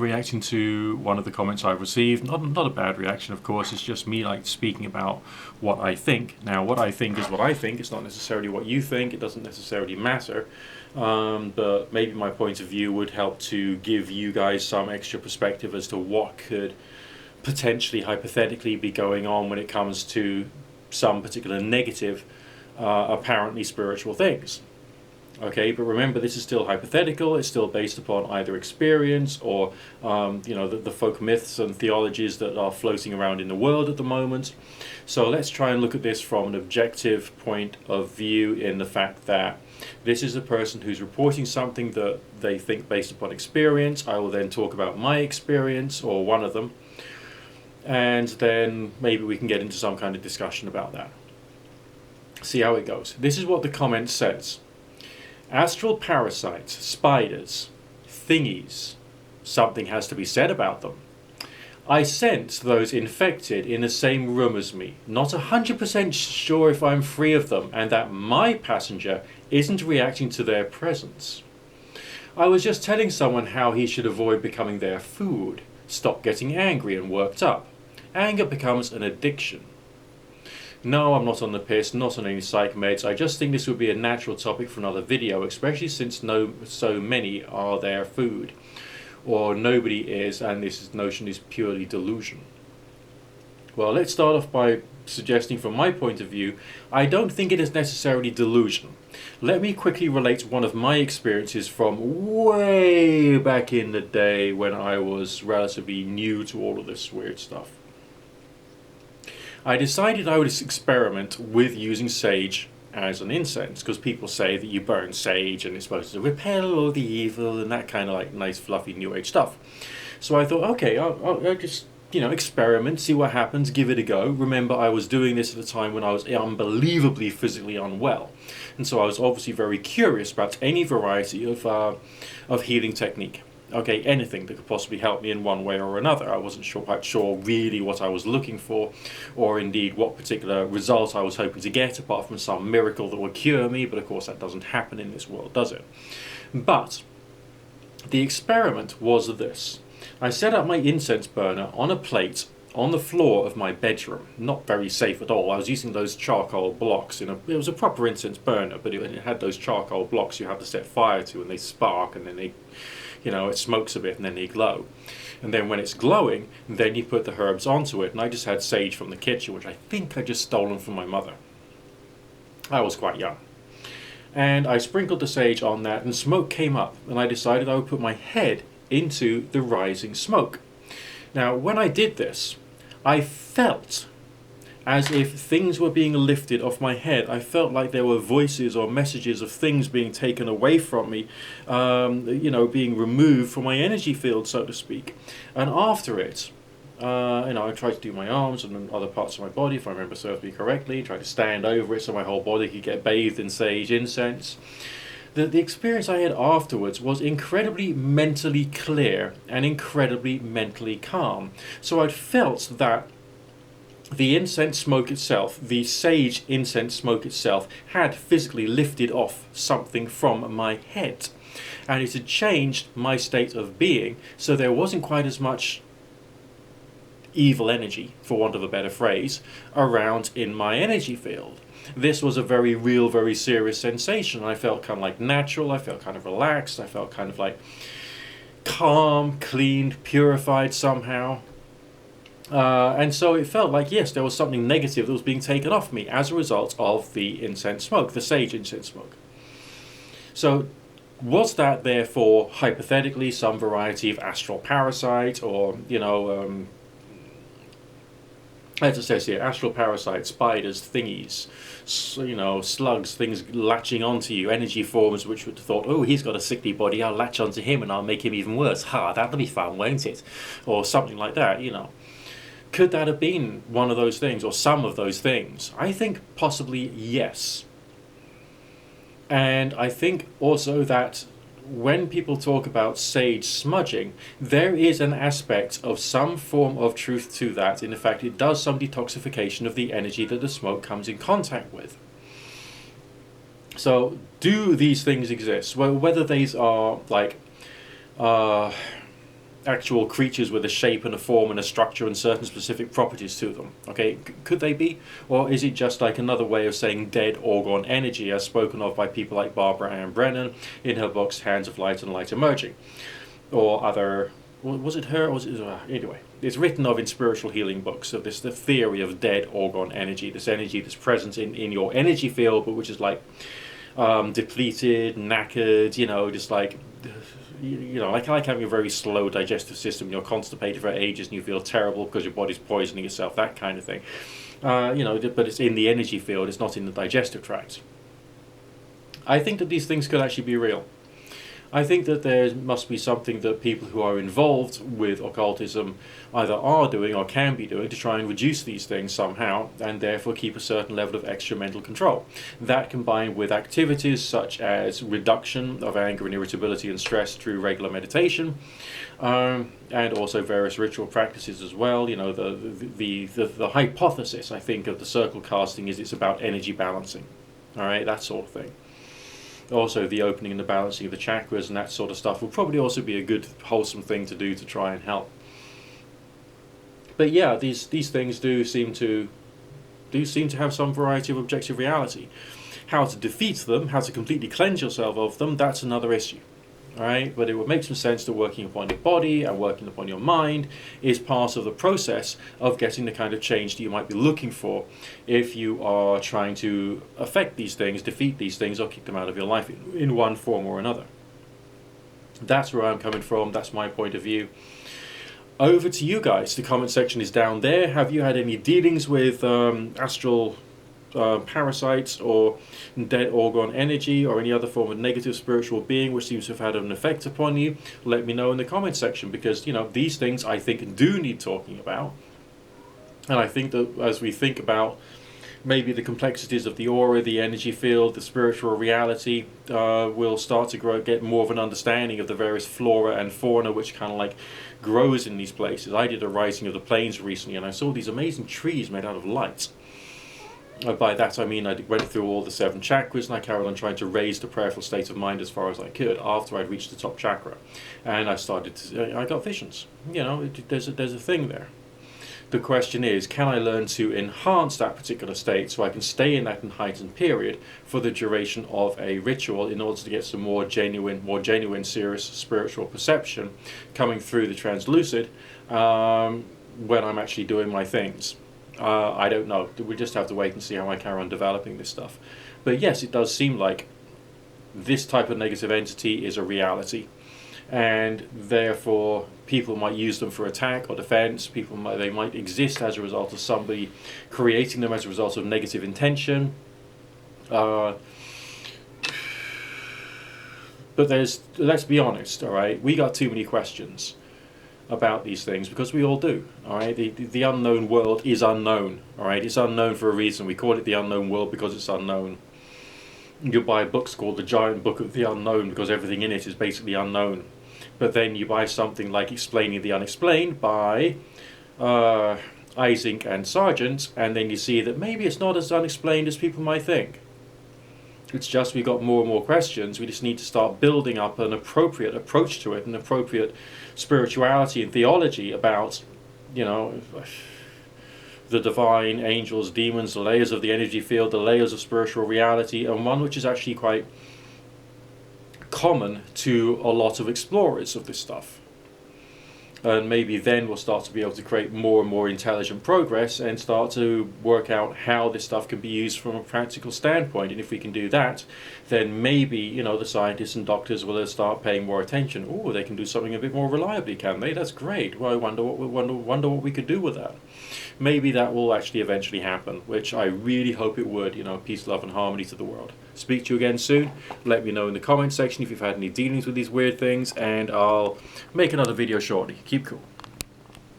Reacting to one of the comments I've received. Not a bad reaction, of course. It's just me like speaking about what I think. Now, what I think is what I think. It's not necessarily what you think. It doesn't necessarily matter. But maybe my point of view would help to give you guys some extra perspective as to what could potentially, hypothetically, be going on when it comes to some particular negative, apparently spiritual things. Okay, but remember, this is still hypothetical. It's still based upon either experience or, the folk myths and theologies that are floating around in the world at the moment. So let's try and look at this from an objective point of view, in the fact that this is a person who's reporting something that they think based upon experience. I will then talk about my experience, or one of them, and then maybe we can get into some kind of discussion about that. See how it goes. This is what the comment says. Astral parasites, spiders, thingies. Something has to be said about them. I sense those infected in the same room as me, not 100% sure if I'm free of them and that my passenger isn't reacting to their presence. I was just telling someone how he should avoid becoming their food, stop getting angry and worked up. Anger becomes an addiction. No, I'm not on the piss, not on any psych meds. I just think this would be a natural topic for another video, especially since so many are their food. Or nobody is, and this notion is purely delusion. Well, let's start off by suggesting, from my point of view, I don't think it is necessarily delusion. Let me quickly relate one of my experiences from way back in the day when I was relatively new to all of this weird stuff. I decided I would experiment with using sage as an incense, because people say that you burn sage and it's supposed to repel all the evil and that kind of like nice fluffy new age stuff. So I thought, okay, I'll just experiment, see what happens, give it a go. Remember, I was doing this at a time when I was unbelievably physically unwell, and so I was obviously very curious about any variety of healing technique. Okay, anything that could possibly help me in one way or another. I wasn't quite sure really what I was looking for, or indeed what particular result I was hoping to get, apart from some miracle that would cure me, but of course that doesn't happen in this world, does it? But the experiment was this. I set up my incense burner on a plate on the floor of my bedroom. Not very safe at all. I was using those charcoal blocks. It was a proper incense burner, but it had those charcoal blocks you have to set fire to, and they spark, and then they... it smokes a bit and then they glow. And then when it's glowing, then you put the herbs onto it. And I just had sage from the kitchen, which I think I just stolen from my mother. I was quite young. And I sprinkled the sage on that, and smoke came up. And I decided I would put my head into the rising smoke. Now, when I did this, I felt as if things were being lifted off my head. I felt like there were voices or messages of things being taken away from me, being removed from my energy field, so to speak. And after it, I tried to do my arms and other parts of my body, if I remember serves me correctly, tried to stand over it so my whole body could get bathed in sage incense. The experience I had afterwards was incredibly mentally clear and incredibly mentally calm. So I'd felt that the incense smoke itself, the sage incense smoke itself, had physically lifted off something from my head. And it had changed my state of being, so there wasn't quite as much evil energy, for want of a better phrase, around in my energy field. This was a very real, very serious sensation. I felt kind of like natural, I felt kind of relaxed, I felt kind of like calm, cleaned, purified somehow. And so it felt like, yes, there was something negative that was being taken off me as a result of the incense smoke, the sage incense smoke. So was that therefore hypothetically some variety of astral parasite, or, as it says here, astral parasites, spiders, thingies, slugs, things latching onto you, energy forms which would have thought, oh, he's got a sickly body, I'll latch onto him and I'll make him even worse. Ha, that'll be fun, won't it? Or something like that, Could that have been one of those things, or some of those things? I think possibly yes. And I think also that when people talk about sage smudging, there is an aspect of some form of truth to that. In fact, it does some detoxification of the energy that the smoke comes in contact with. So, do these things exist? Well, whether these are like actual creatures with a shape and a form and a structure and certain specific properties to them. Okay, could they be? Or is it just like another way of saying dead or gone energy, as spoken of by people like Barbara Ann Brennan in her books Hands of Light and Light Emerging? Or other, was it her? Or was it, anyway, it's written of in spiritual healing books of this, the theory of dead or gone energy, this energy that's present in your energy field, but which is like depleted, knackered, just like, like having a very slow digestive system. You're constipated for ages and you feel terrible because your body's poisoning itself, that kind of thing. But it's in the energy field, it's not in the digestive tract. I think that these things could actually be real. I think that there must be something that people who are involved with occultism either are doing or can be doing to try and reduce these things somehow, and therefore keep a certain level of extra mental control. That combined with activities such as reduction of anger and irritability and stress through regular meditation, and also various ritual practices as well. The hypothesis, I think, of the circle casting is it's about energy balancing. All right, that sort of thing. Also, the opening and the balancing of the chakras and that sort of stuff will probably also be a good, wholesome thing to do to try and help. But yeah, these things do seem to have some variety of objective reality. How to defeat them, how to completely cleanse yourself of them, that's another issue. Right? But it would make some sense that working upon your body and working upon your mind is part of the process of getting the kind of change that you might be looking for if you are trying to affect these things, defeat these things, or kick them out of your life in one form or another. That's where I'm coming from. That's my point of view. Over to you guys. The comment section is down there. Have you had any dealings with astral parasites or dead or gone energy or any other form of negative spiritual being which seems to have had an effect upon you? Let me know in the comment section, because these things I think do need talking about. And I think that as we think about maybe the complexities of the aura, the energy field, the spiritual reality, we'll start to get more of an understanding of the various flora and fauna which kind of like grows in these places. I did a Rising of the Plains recently and I saw these amazing trees made out of light. By that I mean I went through all the 7 chakras and I carried on trying to raise the prayerful state of mind as far as I could after I'd reached the top chakra. And I got visions. There's a thing there. The question is, can I learn to enhance that particular state so I can stay in that heightened period for the duration of a ritual in order to get some more genuine, serious spiritual perception coming through the translucid when I'm actually doing my things? I don't know. We just have to wait and see how I carry on developing this stuff. But yes, it does seem like this type of negative entity is a reality, and therefore people might use them for attack or defense. They might exist as a result of somebody creating them as a result of negative intention. But let's be honest, all right? We got too many questions about these things, because we all do. All right, the unknown world is unknown. All right, it's unknown for a reason. We call it the unknown world because it's unknown. You buy books called The Giant Book of the Unknown because everything in it is basically unknown. But then you buy something like Explaining the Unexplained by Isaac and Sargent, and then you see that maybe it's not as unexplained as people might think. It's just we've got more and more questions. We just need to start building up an appropriate approach to it, an appropriate spirituality and theology about, the divine, angels, demons, the layers of the energy field, the layers of spiritual reality, and one which is actually quite common to a lot of explorers of this stuff. And maybe then we'll start to be able to create more and more intelligent progress and start to work out how this stuff can be used from a practical standpoint. And if we can do that, then maybe, the scientists and doctors will start paying more attention. Oh, they can do something a bit more reliably, can they? That's great. Well, I wonder what we could do with that. Maybe that will actually eventually happen, which I really hope it would. Peace, love, and harmony to the world. Speak to you again soon. Let me know in the comment section if you've had any dealings with these weird things, and I'll make another video shortly. Keep cool.